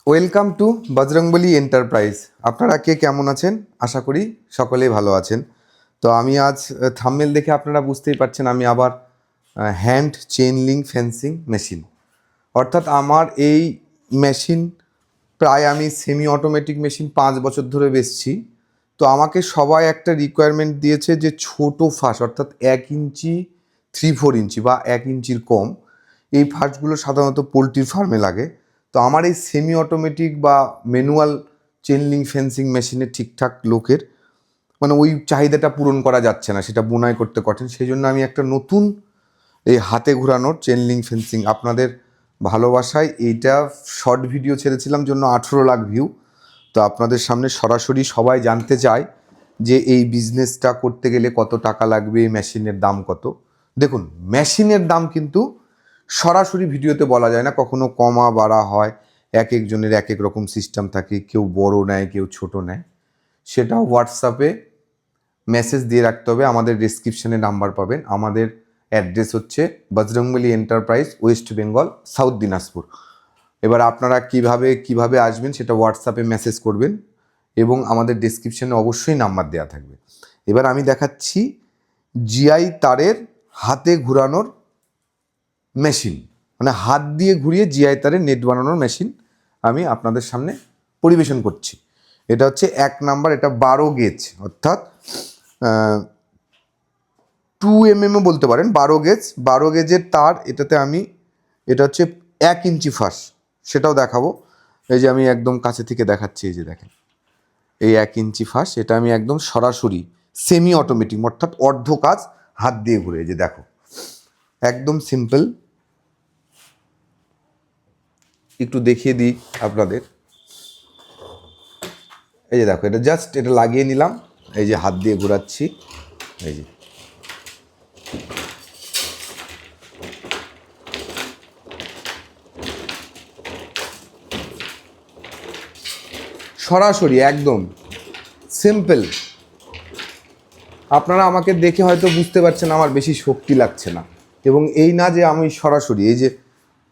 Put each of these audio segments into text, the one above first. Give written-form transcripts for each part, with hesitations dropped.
Welcome to Bajrangbali enterprise. আপনারা কে কেমন আছেন? আশা করি সকলেই ভালো আছেন। তো আমি আজ থাম্বনেল দেখে আপনারা বুঝতেই পারছেন আমি আবার hand chain link fencing machine, অর্থাৎ আমার এই মেশিন প্রায় আমি সেমি অটোমেটিক মেশিন 5 বছর ধরে বেচছি। তো আমাকে সবাই একটা রিকোয়ারমেন্ট দিয়েছে যে ছোট ফাঁস, অর্থাৎ 1 ইঞ্চি 3-4 ইঞ্চি বা 1 ইঞ্চির কম, এই ফাঁসগুলো সাধারণত পোলট্রির ফার্মে লাগে। তো আমার এই সেমি অটোমেটিক বা ম্যানুয়াল চেন লিঙ্ক ফেন্সিং মেশিনে ঠিকঠাক লোকের মানে ওই চাহিদাটা পূরণ করা যাচ্ছে না, সেটা বোনাই করতে কঠিন। সেই জন্য আমি একটা নতুন এই হাতে ঘোরানোর চেন লিঙ্ক ফেন্সিং, আপনাদের ভালোবাসায় এইটা শর্ট ভিডিও ছেড়েছিলাম জন্য 18 লাখ ভিউ। তো আপনাদের সামনে সরাসরি সবাই জানতে চায় যে এই বিজনেসটা করতে গেলে কত টাকা লাগবে, মেশিনের দাম কত। দেখুন, মেশিনের দাম কিন্তু সরাসরি ভিডিওতে বলা যায় না, কখনো কমা বাড়া হয়, এক একজনের এক এক রকম সিস্টেম থাকে, কেউ বড় নেয় কেউ ছোট নেয়। সেটা হোয়াটসঅ্যাপে মেসেজ দিয়ে রাখতে হবে। আমাদের ডেসক্রিপশনে নাম্বার পাবেন। আমাদের অ্যাড্রেস হচ্ছে Bajrangbali enterprise, west Bengal, south Dinajpur. এবার আপনারা কিভাবে আসবেন সেটা হোয়াটসঅ্যাপে মেসেজ করবেন এবং আমাদের ডেসক্রিপশনে অবশ্যই নাম্বার দেওয়া থাকবে। এবার আমি দেখাচ্ছি জিআই তারের হাতে ঘুরানোর মেশিন, মানে হাত দিয়ে ঘুরিয়ে জিআই তারের নেট বানানোর মেশিন আমি আপনাদের সামনে পরিবেশন করছি। এটা হচ্ছে 1 নাম্বার, এটা 12 গেজ, অর্থাৎ 2 mm বলতে পারেন। 12 গেজের তার এটাতে আমি, এটা হচ্ছে 1 ইঞ্চি ফাঁস, সেটাও দেখাবো। এই যে আমি একদম কাছে থেকে দেখাচ্ছি, এই যে দেখেন এই 1 ইঞ্চি ফাঁস, এটা আমি একদম সরাসরি সেমি অটোমেটিক, অর্থাৎ অর্ধ কাজ হাত দিয়ে ঘুরে। এই যে দেখো, একদম সিম্পল। একটু দেখিয়ে দিই আপনাদের। এই যে দেখো, এটা জাস্ট এটা লাগিয়ে নিলাম, এই যে হাত দিয়ে ঘোরাচ্ছি, এই যে সরাসরি একদম সিম্পল। আপনারা আমাকে দেখে হয়তো বুঝতে পারছেন আমার বেশি শক্তি লাগছে না, এবং এই না যে আমি সরাসরি, এই যে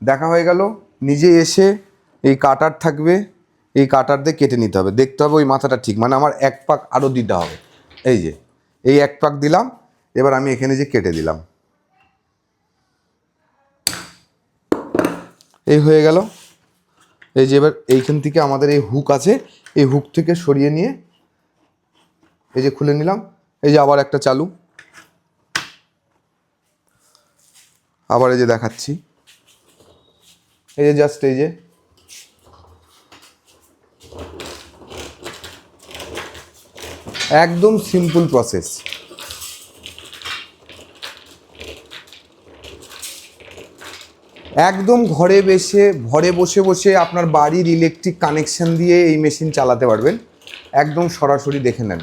দেখা হয়ে গেল, নিজে এসে এই কাটার থাকবে, এই কাটার দিয়ে কেটে নিতে হবে, দেখতে হবে ওই মাথাটা ঠিক, মানে আমার 1 পাক আরও দিতে হবে। এই যে এই 1 পাক দিলাম, এবার আমি এখানে যে কেটে দিলাম, এই হয়ে গেল। এই যে এবার এইখান থেকে আমাদের এই হুক আছে, এই হুক থেকে সরিয়ে নিয়ে এই যে খুলে নিলাম। এই যে আবার একটা চালু, আবার এই যে দেখাচ্ছি, এই যে জাস্ট এই যে একদম সিম্পল প্রসেস। একদম ঘরে বসে বসে আপনার বাড়ির ইলেকট্রিক কানেকশন দিয়ে এই মেশিন চালাতে পারবেন। একদম সরাসরি দেখে নেন,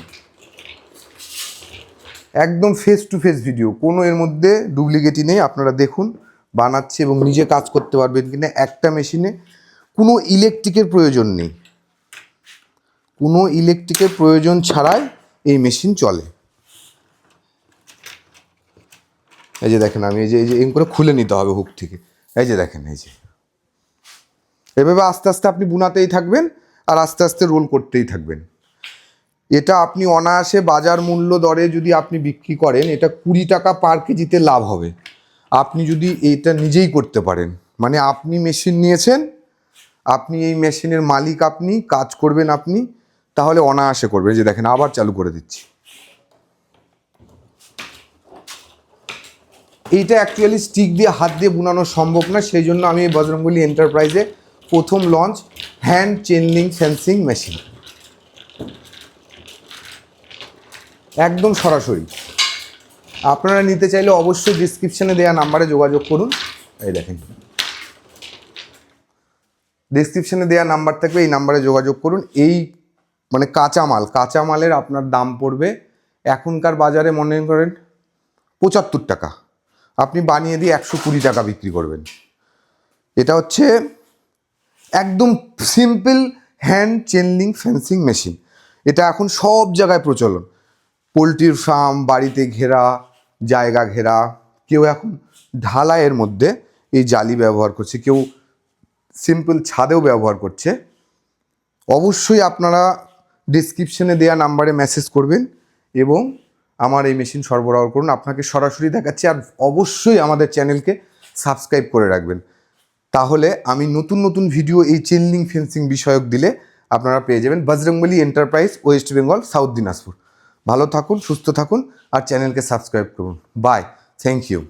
একদম ফেস টু ফেস ভিডিও, কোনো এর মধ্যে ডুপ্লিকেটই নেই। আপনারা দেখুন বানাচ্ছি এবং নিজে কাজ করতে পারবেন কিনা। একটা মেশিনে কোনো ইলেকট্রিকের প্রয়োজন নেই, কোনো ইলেকট্রিকের প্রয়োজন ছাড়াই এই মেশিন চলে। এই যে দেখেন, আমি এই যে এম করে খুলে নিতে হবে হুক থেকে। এই যে দেখেন, এই যে এভাবে আস্তে আস্তে আপনি বুনাতেই থাকবেন আর আস্তে আস্তে রোল করতেই থাকবেন। এটা আপনি অনায়াসে বাজার মূল্য দরে যদি আপনি বিক্রি করেন, এটা 20 টাকা পার কেজিতে লাভ হবে আপনি যদি এইটা নিজেই করতে পারেন। মানে আপনি মেশিন নিয়েছেন, আপনি এই মেশিনের মালিক, আপনি কাজ করবেন আপনি, তাহলে অনায়াসে করবেন। যে দেখেন আবার চালু করে দিচ্ছি। এইটা অ্যাকচুয়ালি স্টিক দিয়ে হাত দিয়ে বুনানো সম্ভব না, সেই জন্য আমি বজরংবলী এন্টারপ্রাইজে প্রথম launch hand chain link fencing machine, একদম সরাসরি। আপনারা নিতে চাইলে অবশ্যই ডিসক্রিপশনে দেওয়া নাম্বারে যোগাযোগ করুন। এই দেখেন ডিসক্রিপশনে দেওয়া নাম্বার থাকবে, এই নাম্বারে যোগাযোগ করুন। এই মানে কাঁচামালের আপনার দাম পড়বে এখনকার বাজারে মনে করেন 75 টাকা, আপনি বানিয়ে দিয়ে 120 টাকা বিক্রি করবেন। এটা হচ্ছে একদম simple hand chain link fencing machine. এটা এখন সব জায়গায় প্রচলন, পোলট্রির ফার্ম, বাড়িতে ঘেরা, জায়গা ঘেরা, কেউ এখন ঢালাইয়ের মধ্যে এই জালি ব্যবহার করছে, কেউ সিম্পল ছাদেও ব্যবহার করছে। অবশ্যই আপনারা ডিসক্রিপশনে দেওয়া নাম্বারে মেসেজ করবেন এবং আমার এই মেশিন সরবরাহ করুন। আপনাকে সরাসরি দেখাচ্ছি, আর অবশ্যই আমাদের চ্যানেলকে সাবস্ক্রাইব করে রাখবেন, তাহলে আমি নতুন নতুন ভিডিও এই চেইন ফেন্সিং বিষয়ক দিলে আপনারা পেয়ে যাবেন। Bajrangbali enterprise, west Bengal, south Dinajpur. ভালো থাকুন, সুস্থ থাকুন, আর চ্যানেলকে সাবস্ক্রাইব করুন। Bye, thank you.